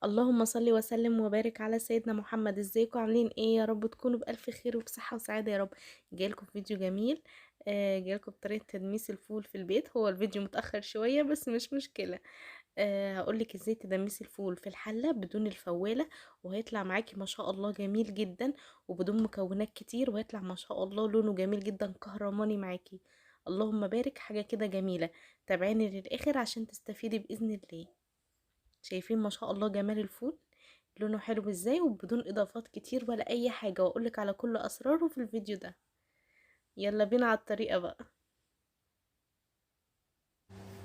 اللهم صل وسلم وبارك على سيدنا محمد. ازيكم عاملين ايه؟ يا رب تكونوا بألف خير وبصحة وسعادة يا رب. جايلكم فيديو جميل. جايلكم بطريقة تدميس الفول في البيت. هو الفيديو متأخر شوية بس مش مشكلة. هقولك ازاي تدمسي الفول في الحلة بدون الفوالة، وهيطلع معاكي ما شاء الله جميل جدا، وبدون مكونات كتير، وهيطلع ما شاء الله لونه جميل جدا كهرماني معاكي. اللهم بارك، حاجة كده جميلة. تابعيني للآخر عشان تستفيدي بإذن الله. شايفين ما شاء الله جمال الفول؟ لونه حلو ازاي وبدون اضافات كتير ولا اي حاجة، واقولك على كل اسراره في الفيديو ده. يلا بينا على الطريقة بقى.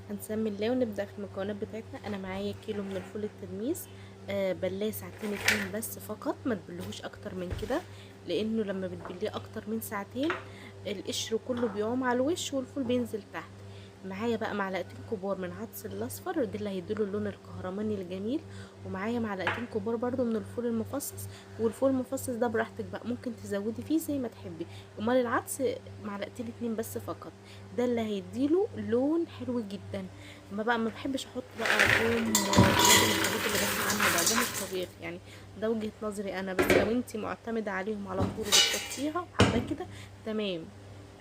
هنسمي الله ونبدأ في المكونات بتاعتنا. انا معايا كيلو من الفول التدميس. بلاه ساعتين اتنين بس فقط، ما تبلهوش اكتر من كده، لانه لما بتبليه اكتر من ساعتين القشر كله بيعوم على الوش والفول بينزل تحت. معايا بقى معلقتين كبار من عدس الاصفر، ده اللي هيديله اللون الكهرماني الجميل. ومعايا معلقتين كبار برضو من الفول المفصص. والفول المفصص ده براحتك بقى، ممكن تزودي فيه زي ما تحبي. امال العدس معلقتين اتنين بس فقط، ده اللي هيديله لون حلو جدا. ما بحبش احط بقى توم وحاجات من الحاجات اللي بسمع عنها ده مش طبيخ يعني. ده وجهة نظري انا، بس لو انتي معتمدة عليهم على طول وبتحطيها وحابة كده تمام،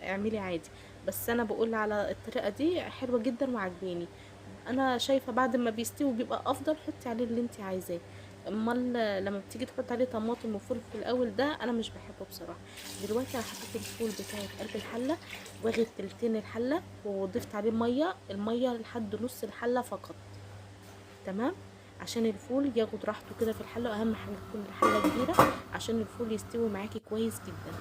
اعملي عادي. بس انا بقول على الطريقة دي حلوة جدا وعجباني. انا شايفة بعد ما بيستوي بيبقى افضل، حطي عليه اللي انتي عايزاه. امال لما بتيجي تحط عليه طماطم وفلفل في الاول ده انا مش بحبه بصراحة. دلوقتي انا حطيت الفول بتاعي في قلب الحلة، واخد تلتين الحلة، وضفت عليه المية لحد نص الحلة فقط. تمام، عشان الفول ياخد راحته كده في الحلة، واهم حاجة تكون الحلة كبيرة عشان الفول يستوي معاكي كويس جدا.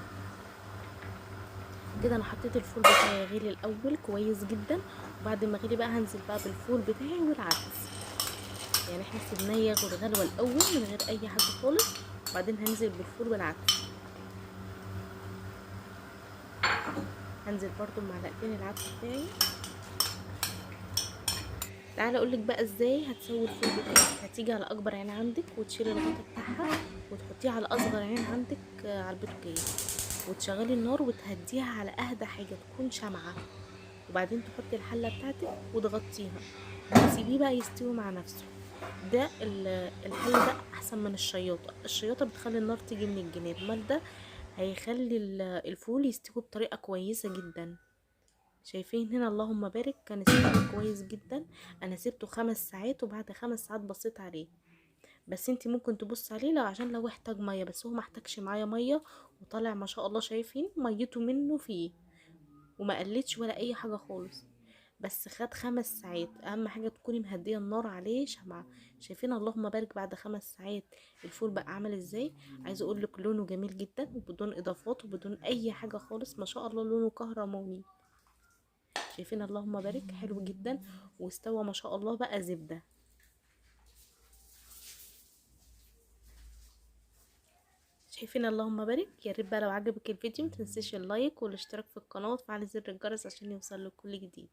كده انا حطيت الفول بتاعي يغلي الاول كويس جدا، وبعد ما غلي بقى هنزل بقى بالفول بتاعي والعدس. يعني احنا سيبناه ياخد غلوة الاول من غير اي حاجة خالص، وبعدين هنزل بالفول والعدس. هنزل برضو بمعلقتين العدس بتاعي. تعالى اقولك بقى ازاي هتسوي الفول بتاعك. هتيجي على اكبر عين عندك وتشيلي الغطا بتاعها، وتحطيها على اصغر عين عندك على البوتاجاز، وتشغلي النار وتهديها على اهدى حاجه تكون شمعه. وبعدين تحطي الحله بتاعتك وتغطيها وتسيبيه بقى يستوي مع نفسه. الحل ده احسن من الشياطه بتخلي النار تيجي من الجناب، امال ده هيخلي الفول يستوي بطريقه كويسه جدا. شايفين هنا اللهم بارك كان استوى كويس جدا. انا سبته 5 ساعات، وبعد 5 ساعات بصيت عليه. بس انتي ممكن تبص عليه لو احتاج ميه، بس هو ما احتاجش معايا ميه، وطالع ما شاء الله. شايفين ميته منه فيه، وما قلتش ولا اي حاجه خالص. بس خد 5 ساعات، اهم حاجه تكوني مهديه النار عليه شمعة. شايفين اللهم بارك بعد 5 ساعات الفول بقى عامل ازاي؟ عايزه اقول لك لونه جميل جدا وبدون اضافات وبدون اي حاجه خالص، ما شاء الله لونه كهرماني. شايفين اللهم بارك حلو جدا، واستوى ما شاء الله بقى زبدة. شايفين اللهم بارك. يا ريت بقى لو عجبك الفيديو متنسيش اللايك والاشتراك في القناة وتفعلي زر الجرس عشان يوصلك كل جديد.